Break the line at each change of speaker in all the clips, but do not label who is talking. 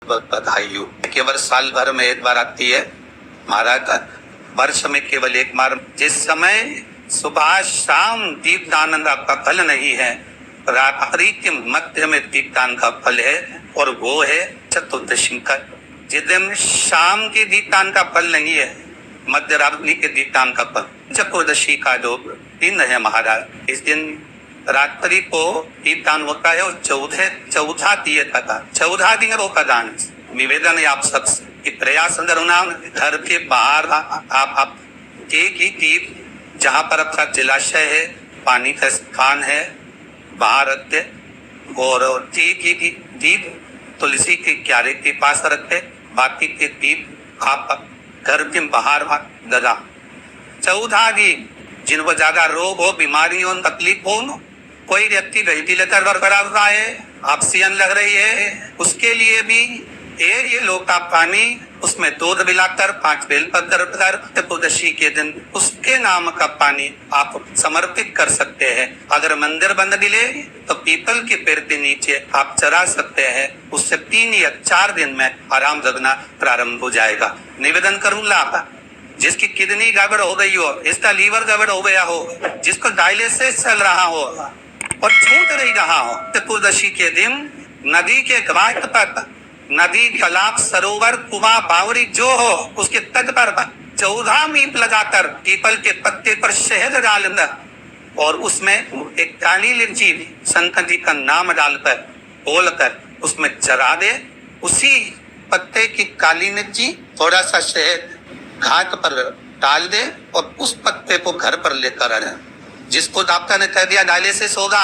बधाई हो। केवल साल भर में एक बार आती है महाराज, वर्ष में केवल एक बार। जिस समय सुबह शाम दीपदान का फल नहीं है, रात्रि के मध्य में दीपदान का फल है, और वो है चतुर्दशी का। जिस दिन शाम के दीपदान का फल नहीं है, मध्य रात्रि के दीपदान का फल, चतुर्दशी का जो दिन है महाराज, इस दिन रात्रि को दीपदान होता है। और चौथा दिए था, 14 दिन वो का दान। निवेदन है आप सबसे कि प्रयास करुणा घर के बाहर आप एक ही दीप, जहाँ पर आपका जलाशय है, पानी का स्थान है, बाहर रखते, और एक ही दीप तुलसी के क्यारे के पास रखते, बाकी के दीप आप घर के बाहर लगा। 14 दिन जिनको ज्यादा रोग हो, बीमारी हो, तकलीफ हो, कोई व्यक्ति वेंटिलेटर पर पड़ा हुआ है, ऑक्सीजन लग रही है, उसके लिए भी ये लोटा पानी, उसमें दूध मिलाकर 5 बेलपत्र कर चतुर्दशी के दिन उसके नाम का पानी आप समर्पित कर सकते हैं। अगर मंदिर बंद मिले तो पीपल के पेड़ के नीचे आप चढ़ा सकते हैं। उससे 3 या 4 दिन में आराम लगना प्रारंभ हो जाएगा। निवेदन करूंगा, जिसकी किडनी गड़बड़ हो गई हो, इसका लीवर गड़बड़ हो गया हो, जिसको डायलिसिस चल रहा हो और छूट नहीं रहा हो, चतुर्दशी के दिन नदी के घाट पर, नदी, तालाब, सरोवर, कुआं, बावड़ी जो हो, उसके तट पर 14 मीप लगाकर पीपल के पत्ते पर शहद डालना, और उसमें एक काली मिर्ची शंकर जी का नाम डालकर बोलकर उसमें चढ़ा दे। उसी पत्ते की काली मिर्ची थोड़ा सा शहद घाट पर डाल दे, और उस पत्ते को घर पर लेकर आए। जिसको डॉक्टर ने कह दिया डायलिसिस होगा,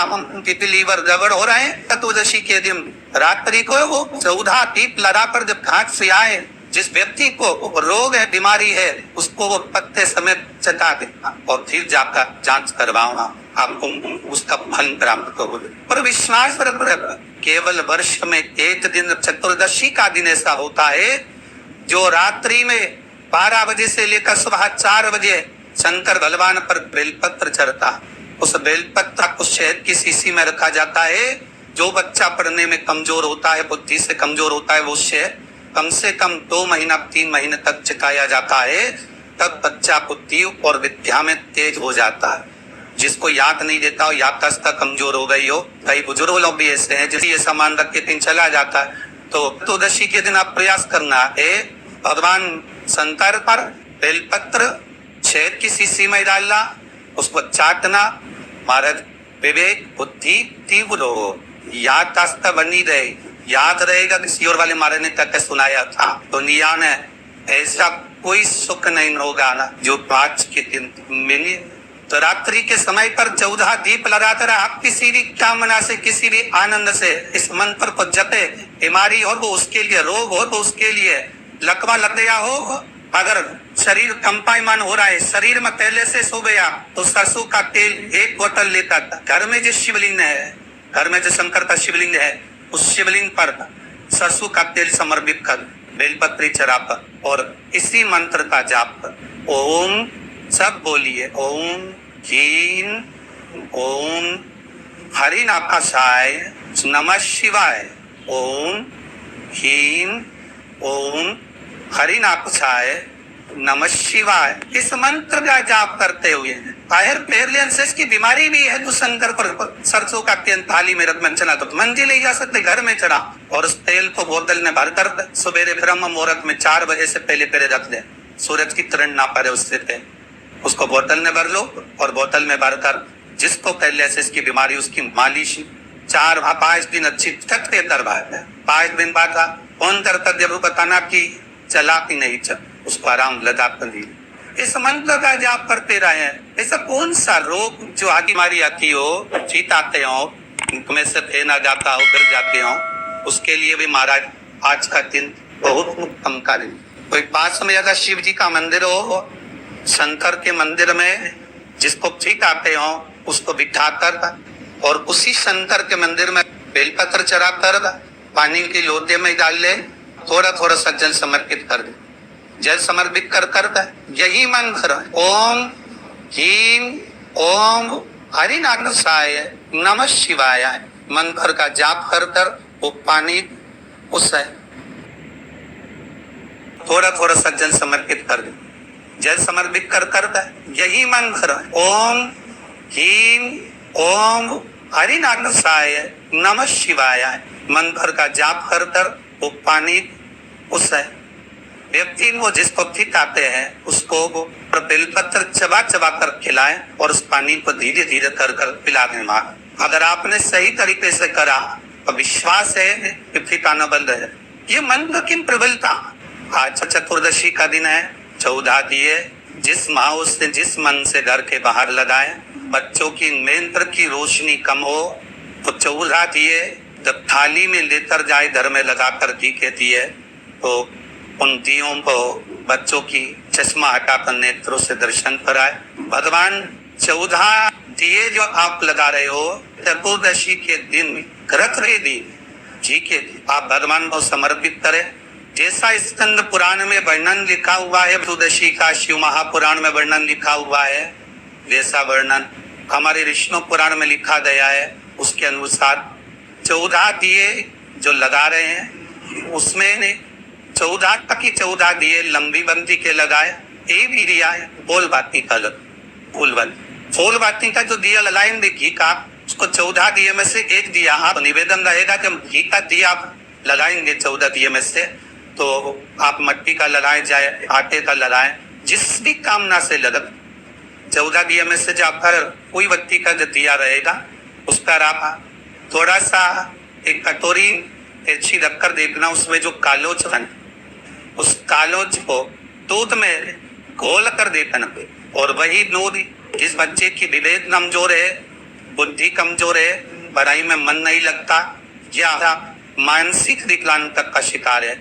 लीवर गड़बड़ हो रहे हैं, चतुर्दशी के दिन रात्रि को वो 14 दीप लगाकर जब घाट से आए, जिस व्यक्ति को रोग है, बीमारी है, उसको वो पत्ते समेत चटा दे, और फिर जाकर जांच करवाओ, आपको उसका फल प्राप्त हो। पर विश्वास रख, केवल वर्ष में एक दिन चतुर्दशी का दिन ऐसा होता है जो रात्रि में 12 बजे से लेकर सुबह 4 बजे शंकर भगवान पर बेलपत्र चढ़ता। उस बेलपत्र को शहद की शीशी में रखा जाता है। जो बच्चा पढ़ने में कमजोर होता है, बुद्धि से कमजोर होता है, वो शहद कम से कम 2 महीना 3 महीने तक चिकाया जाता है, तब बच्चा बुद्धि और विद्या में तेज हो जाता है। जिसको याद नहीं देता हो, याददाश्त कमजोर हो गई हो, कई बुजुर्ग लोग भी ऐसे हैं जिसे ये सामान रख के दिन चला जाता है। तो चतुर्दशी के दिन आप प्रयास करना है, भगवान शंकर पर बेलपत्र शहद की शीशी में डालना, उसको चाटना, महाराज विवेक बुद्धि तीव्र हो, याददाश्त बनी रहे, याद रहेगा। किसी और वाले महाराज ने तक सुनाया था, दुनिया में ऐसा कोई सुख नहीं होगा ना जो 5 के दिन मिले। तो रात्रि के समय पर 14 दीप लगाकर आप किसी भी कामना से, किसी भी आनंद से इस मंत्र को जपे। बीमारी हो वो उसके लिए, रोग हो तो उसके लिए, लकवा लग गया हो, अगर शरीर कंपायमान हो रहा है, शरीर में पहले से सो गया, तो सरसों का तेल 1 बोतल लेता था। घर में जो शिवलिंग है, घर में जो शंकर का शिवलिंग है, उस शिवलिंग पर सरसों का तेल समर्पित कर बेलपत्री चढ़ाकर और इसी मंत्र का जाप कर। ओम, सब बोलिए, ओम ह्रीं ओम हरिनाथाय नमः शिवाय, ओम ह्रीं ओम हरिनाथाय नमः शिवाय। इस मंत्र का जाप करते हुए बाहर पेरलियंसिस की बीमारी भी है, जो शंकर पर सरसों का तेल थाली में रख में चढ़ा तो मंजिल ले जा सकते, घर में चढ़ा, और उस तेल को बोतल में भरकर सवेरे ब्रह्म मुहूर्त में 4 बजे से पहले रख दे, सूरज की किरण ना पड़े उससे पहले उसको बोतल में भर लो, और बोतल में भरकर जिसको पेरलियंसिस की बीमारी, उसकी मालिश 4-5 दिन अच्छी थकते दरबार 5 दिन बाद कौन करता जरूर बताना कि चला कि नहीं चल, उसको आराम लगा कर दी। इस मंत्र का जाप करते रहे। ऐसा कौन सा रोग जो आदि बीमारी आती हो, चीत आते हो, में से फेन आ जाता हो, गिर जाते हो, उसके लिए भी महाराज आज का दिन बहुत उत्तम कार्य। कोई पास में अगर शिव जी का मंदिर हो, शंकर के मंदिर में जिसको चीत आते हो उसको बिठाकर, और उसी शंकर के मंदिर में बेलपत्र चढ़ाकर पानी की लोटे में डाल ले, थोड़ा थोड़ा सा जल समर्पित कर दे। जल समर्पित कर यही मंत्र ओम ह्रीं ओम हरिनाथाय नमः शिवाय मंत्र का जाप कर वो पानी उस थोड़ा थोड़ा सा जल समर्पित कर दे। जल समर्पित कर करता है यही मंत्र ओम ह्रीं ओम हरिनाथाय नमः शिवाय मंत्र का जाप कर कर वो पानी उस व्यक्ति को जिसको फिट आते हैं उसको वो बेलपत्र चबा चबा कर खिलाएं और उस पानी को धीरे धीरे कर कर पिला दें। अगर आपने सही तरीके से करा तो विश्वास है कि फिट आना बंद है। ये मंत्र की प्रबलता। आज चतुर्दशी का दिन है। 14 दिए जिस माँ से जिस मन से घर के बाहर लगाए बच्चों की नेत्र की रोशनी कम हो तो 14 दिए जब थाली में लेकर जाए घर में लगाकर घी के दिए तो उन दियों को बच्चों की चश्मा हटाकर नेत्रों से दर्शन कराए। भगवान 14 दिए जो आप लगा रहे हो चतुर्दशी के दिन घृत दिन जी के आप भगवान को समर्पित करें। जैसा स्कंद पुराण में वर्णन लिखा हुआ है चतुर्दशी का शिव महापुराण में वर्णन लिखा हुआ है वैसा वर्णन हमारे विष्णु पुराण में लिखा गया है। उसके अनुसार 14 दिए जो लगा रहे हैं उसमें 14 तक ही 14 दिए लंबी बंदी के लगाए। ये भी दिया है फूल बाती का फूल बाती का जो दिया लगाएंगे घी का उसको 14 दिए में से एक दिया आप निवेदन रहेगा कि घी का दिया आप लगाएंगे 14 दिए में से तो आप मट्टी का लगाए चाहे आटे का लगाए जिस भी कामना से लगा 14 दिए में से जो आपका कोई व्यक्ति का जो दिया रहेगा उस पर आप थोड़ा सा एक कटोरी ऐसी रखकर देखना उसमें जो कालोच बने उस कालोच को दूध में घोल कर देखना और वही दूध जिस बच्चे की विवेक कमजोर है बुद्धि कमजोर है पढ़ाई में मन नहीं लगता या मानसिक विकलांगता का शिकार है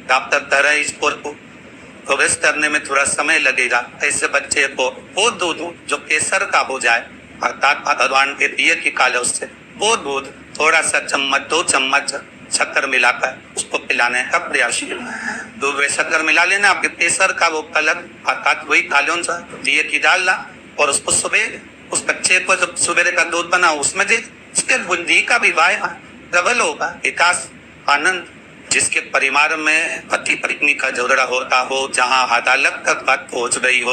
डॉक्टर तरह इस को प्रोग्रेस करने में थोड़ा समय लगेगा। ऐसे बच्चे को वो दूध जो केसर का हो जाए अर्थात भगवान के दिए की कालोच से वो दूध थोड़ा सा चम्मच 2 चम्मच शक्कर मिलाकर उसको पिलाने का प्रयास दूध में शक्कर मिला लेना। आपके केसर का वो कलर अर्थात वही कालों सा दिए की डालना और उसको सुबह उस बच्चे को जब सुबह का दूध बना उसमें दे उसके बुद्धि का विवाह डबल होगा विकास आनंद। जिसके परिवार में पति पत्नी का झगड़ा होता हो जहाँ अदालत तक बात पहुंच गई हो